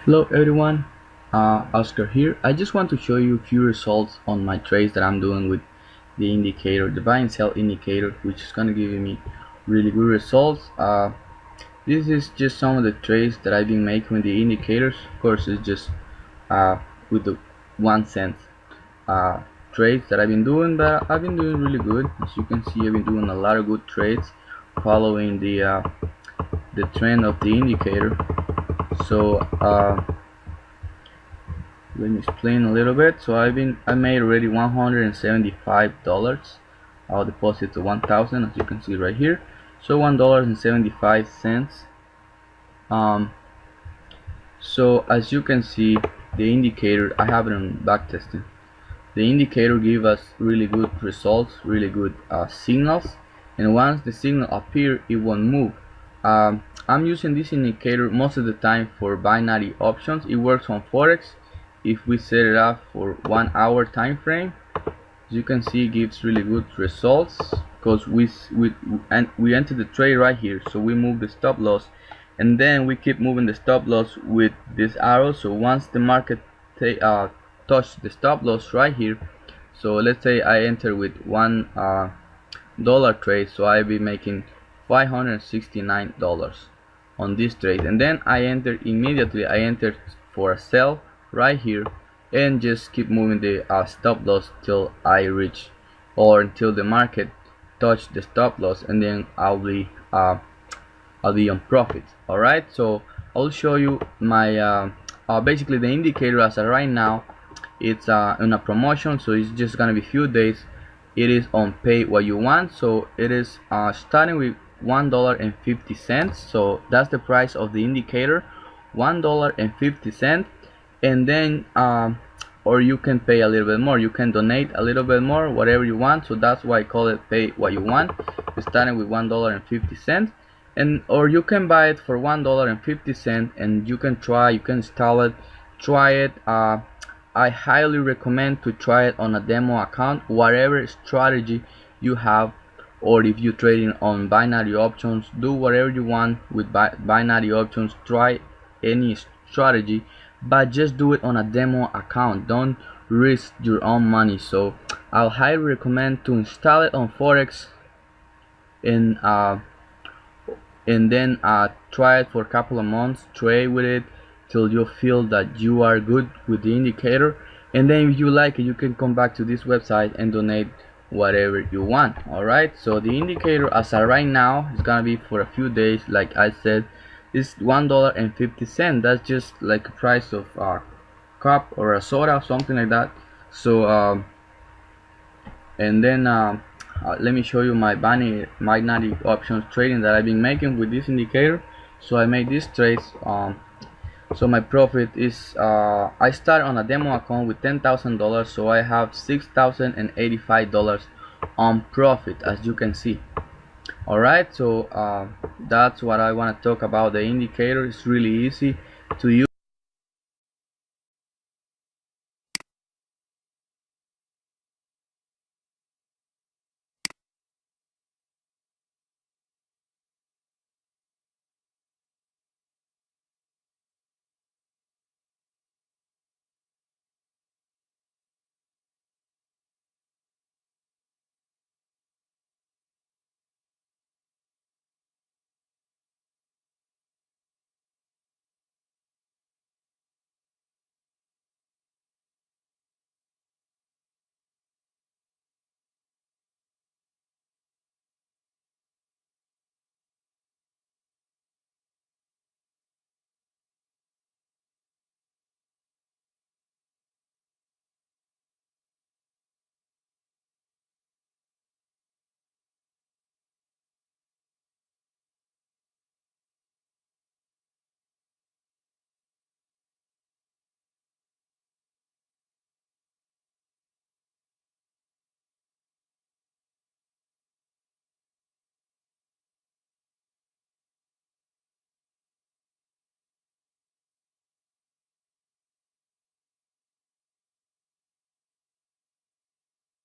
Hello everyone, Oscar here. I just want to show you a few results on my trades that I'm doing with the indicator, the buy and sell indicator, which is going to give me really good results. This is just some of the trades that I've been making with the indicators. Of course, it's just with the 1 cent uh, trades that I've been doing, but I've been doing really good. As you can see, I've been doing a lot of good trades following the trend of the indicator. So let me explain a little bit. So I made already $175. I'll deposit to 1,000, as you can see right here. So $1.75. So as you can see, the indicator, I have it on backtesting. The indicator give us really good results, really good signals, and once the signal appear, it won't move. I'm using this indicator most of the time for binary options. It works on Forex. If we set it up for 1 hour time frame, as you can see, it gives really good results because we enter the trade right here. So we move the stop loss, and then we keep moving the stop loss with this arrow. So once the market touch the stop loss right here, so let's say I enter with $1 trade, so I'll be making $569 on this trade, and then I enter immediately. I enter for a sell right here and just keep moving the stop loss till I reach or until the market touch the stop loss, and then I'll be on profit. Alright, so I'll show you my basically the indicator as of right now. It's in a promotion, so it's just gonna be few days. It is on pay what you want, so it is starting with $1.50. so that's the price of the indicator, $1.50. and then or you can pay a little bit more, you can donate a little bit more, whatever you want. So that's why I call it pay what you want. It's starting with $1.50, and or you can buy it for $1.50 and you can install it, try it. I highly recommend to try it on a demo account, whatever strategy you have, or if you're trading on binary options, do whatever you want with binary options. Try any strategy, but just do it on a demo account. Don't risk your own money. So I'll highly recommend to install it on Forex and then try it for a couple of months, trade with it till you feel that you are good with the indicator, and then if you like it, you can come back to this website and donate whatever you want. Alright, so the indicator as of right now is gonna be for a few days. Like I said, it's $1.50. that's just like a price of a cup or a soda, something like that. So and then let me show you my binary options trading that I've been making with this indicator. So I made these trades. So my profit is I start on a demo account with $10,000, so I have $6,085 on profit, as you can see. Alright, so that's what I want to talk about. The indicator is really easy to use.